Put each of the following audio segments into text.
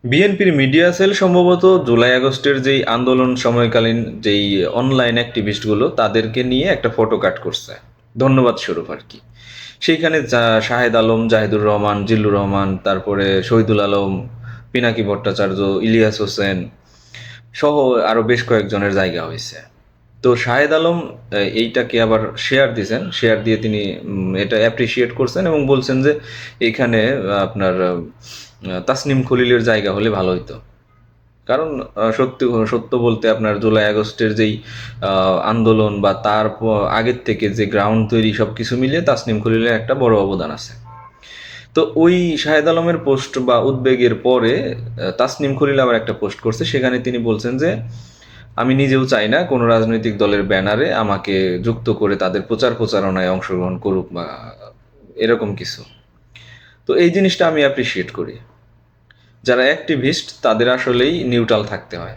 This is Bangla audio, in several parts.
বিএনপির মিডিয়া সেল সম্ভবত জুলাই আগস্টের যেই আন্দোলন সময়কালীন যেই অনলাইন অ্যাক্টিভিস্টগুলো তাদেরকে নিয়ে একটা ফটো কাট করছে, ধন্যবাদ স্বরূপ আর কি। সেইখানে শাহেদ আলম, জাহিদুর রহমান, জিল্লুর রহমান, তারপরে শহীদুল আলম, পিনাকি ভট্টাচার্য, ইলিয়াস হোসেন সহ আরও বেশ কয়েকজনের জায়গা হয়েছে। তো শাহেদ আলম এইটাকে আবার শেয়ার দিয়েছেন, শেয়ার দিয়ে তিনি এটা অ্যাপ্রিসিয়েট করছেন এবং বলছেন যে এইখানে আপনার তাসনিম খলিলের জায়গা হলে ভালো হতো। কারণ সত্যি সত্য বলতে আপনার জুলাই আগস্টের যেই আন্দোলন বা তার আগের থেকে যে গ্রাউন্ড তৈরি সব কিছু মিলিয়ে তাসনিম খলিলের একটা বড় অবদান আছে। তো ওই শাহেদ আলমের পোস্ট বা উদ্বেগের পরে তাসনিম খলিল আবার একটা পোস্ট করছে, সেখানে তিনি বলছেন যে আমি নিজেও চাই না কোনো রাজনৈতিক দলের ব্যানারে আমাকে যুক্ত করে তাদের প্রচারণায় অংশগ্রহণ করুক বা এরকম কিছু। তো এই জিনিসটা আমি অ্যাপ্রিসিয়েট করি। যারা অ্যাক্টিভিস্ট তাদের আসলেই নিউট্রাল থাকতে হয়।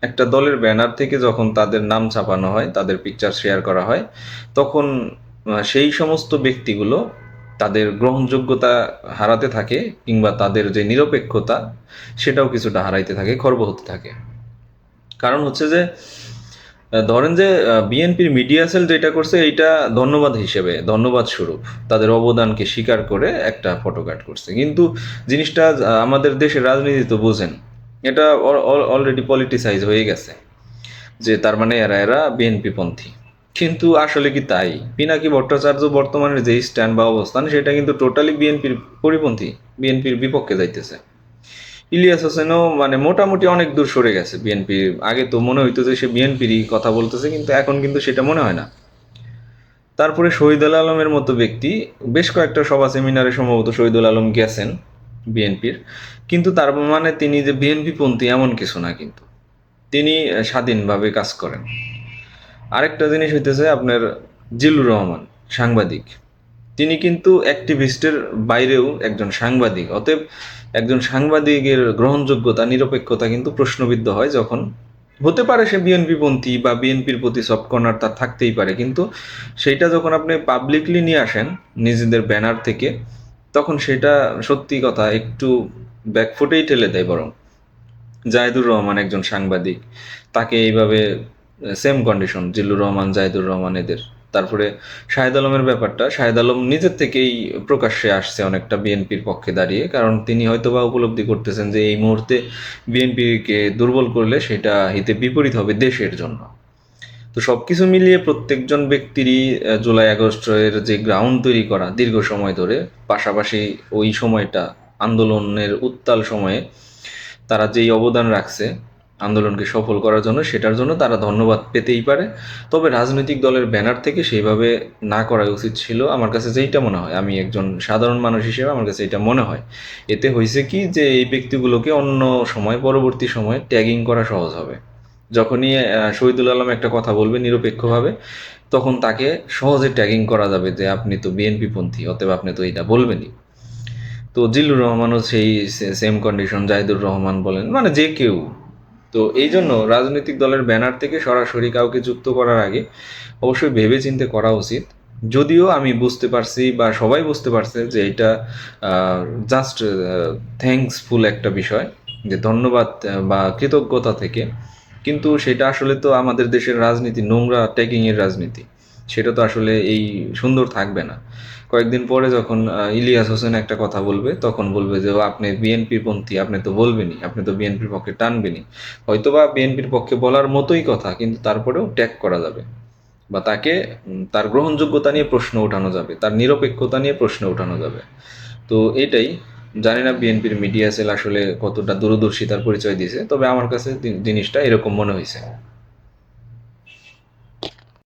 একটা দলের ব্যানার থেকে যখন তাদের নাম ছাপানো হয়, তাদের পিকচার শেয়ার করা হয়, তখন সেই সমস্ত ব্যক্তিগুলো তাদের গ্রহণযোগ্যতা হারাতে থাকে, কিংবা তাদের যে নিরপেক্ষতা সেটাও কিছুটা হারাইতে থাকে, খর্ব হতে থাকে। কারণ হচ্ছে যে ধরেন যে বিএনপির মিডিয়া সেল যেটা করছে এইটা ধন্যবাদ হিসেবে, ধন্যবাদ স্বরূপ তাদের অবদানকে স্বীকার করে একটা ফটো কাট করছে, কিন্তু জিনিসটা আমাদের দেশের রাজনীতি তো বোঝেন, এটা অলরেডি পলিটিসাইজ হয়ে গেছে যে তার মানে এরা এরা বিএনপি পন্থী। কিন্তু আসলে কি তাই? পিনাকি ভট্টাচার্য বর্তমানের যে স্ট্যান্ড বা অবস্থান সেটা কিন্তু টোটালি বিএনপির পরিপন্থী, বিএনপির বিপক্ষে যাইতেছে। ইলিয়াস হোসেনও মানে মোটামুটি অনেক দূর সরে গেছে বিএনপি। আগে তো মনে হইতো যে সে বিএনপিরই কথা বলতেছে, কিন্তু এখন কিন্তু সেটা মনে হয় না। তারপরে শহীদুল আলমের মতো ব্যক্তি বেশ কয়েকটা সভা সেমিনারে সম্ভবত শহীদুল আলম গেছেন বিএনপির, কিন্তু তার মানে তিনি যে বিএনপি পন্থী এমন কিছু না, কিন্তু তিনি স্বাধীনভাবে কাজ করেন। আরেকটা জিনিস হইতেছে আপনার জিল্লুর রহমান, সাংবাদিক। তিনি কিন্তু অ্যাক্টিভিস্টের বাইরেও একজন সাংবাদিক, অতএব একজন সাংবাদিকের গ্রহণযোগ্যতা, নিরপেক্ষতা কিন্তু প্রশ্নবিদ্ধ হয় যখন, হতে পারে সে বিএনপি পন্থী বা বিএনপির প্রতি সফট কর্নার তার থাকতেই পারে, কিন্তু সেইটা যখন আপনি পাবলিকলি নিয়ে আসেন নিজেদের ব্যানার থেকে, তখন সেটা সত্যি কথা একটু ব্যাকফুটেই ঠেলে দেয়। বরং জাহিদুর রহমান একজন সাংবাদিক, তাকে এইভাবে সেম কন্ডিশন জিল্লুর রহমান, জাহিদুর রহমান এদের। তারপরে শাহেদ আলমের ব্যাপারটা, শাহেদ আলম নিজের থেকেই প্রকাশ্যে আসছে অনেকটা বিএনপির পক্ষে দাঁড়িয়ে, কারণ তিনি হয়তোবা উপলব্ধি করতেছেন যে এই মুহূর্তে বিএনপিকে দুর্বল করলে সেটা হিতে বিপরীত হবে দেশের জন্য। তো সব কিছু মিলিয়ে প্রত্যেকজন ব্যক্তিরই জুলাই আগস্টের যে গ্রাউন্ড তৈরি করা দীর্ঘ সময় ধরে, পাশাপাশি ওই সময়টা আন্দোলনের উত্তাল সময়ে তারা যেই অবদান রাখছে আন্দোলনকে সফল করার জন্য, সেটার জন্য তারা ধন্যবাদ পেতেই পারে। তবে রাজনৈতিক দলের ব্যানার থেকে সেইভাবে না করা উচিত ছিল, আমার কাছে যেইটা মনে হয়। আমি একজন সাধারণ মানুষ হিসেবে আমার কাছে এটা মনে হয়। এতে হয়েছে কি যে এই ব্যক্তিগুলোকে অন্য সময়, পরবর্তী সময়ে ট্যাগিং করা সহজ হবে। যখনই শহীদুল আলম একটা কথা বলবে নিরপেক্ষভাবে, তখন তাকে সহজে ট্যাগিং করা যাবে যে আপনি তো বিএনপি পন্থী, অতএব আপনি তো এটা বলবেনই। তো জিল্লুর রহমানও সেই সেম কন্ডিশন, জাহিদুর রহমান বলেন, মানে যে কেউ। তো এই জন্য রাজনৈতিক দলের ব্যানার থেকে সরাসরি কাউকে যুক্ত করার আগে অবশ্যই ভেবে চিন্তে করা উচিত। যদিও আমি বুঝতে পারছি বা সবাই বুঝতে পারছে যে এটা জাস্ট থ্যাঙ্কসফুল একটা বিষয়, যে ধন্যবাদ বা কৃতজ্ঞতা থেকে, কিন্তু সেটা আসলে তো আমাদের দেশের রাজনীতি নোংরা ট্যাগিংয়ের রাজনীতি, সেটা তো আসলে এই সুন্দর থাকবে না। কয়েকদিন পরে যখন ইলিয়াস হোসেন একটা কথা বলবে, তখন বলবে যে ও আপনি বিএনপির পন্থী, আপনি তো বলবেনই, আপনি তো বিএনপির পক্ষে টানবেনই। হয়তোবা বিএনপির পক্ষে বলার মতোই কথা, কিন্তু তারপরেও ট্যাগ করা যাবে বা তাকে তার গ্রহণযোগ্যতা নিয়ে প্রশ্ন ওঠানো যাবে, তার নিরপেক্ষতা নিয়ে প্রশ্ন ওঠানো যাবে। তো এটাই। জানি না বিএনপির মিডিয়া সেল আসলে কতটা দূরদর্শিতার পরিচয় দিয়েছে, তবে আমার কাছে জিনিসটা এরকম মনে হয়েছে।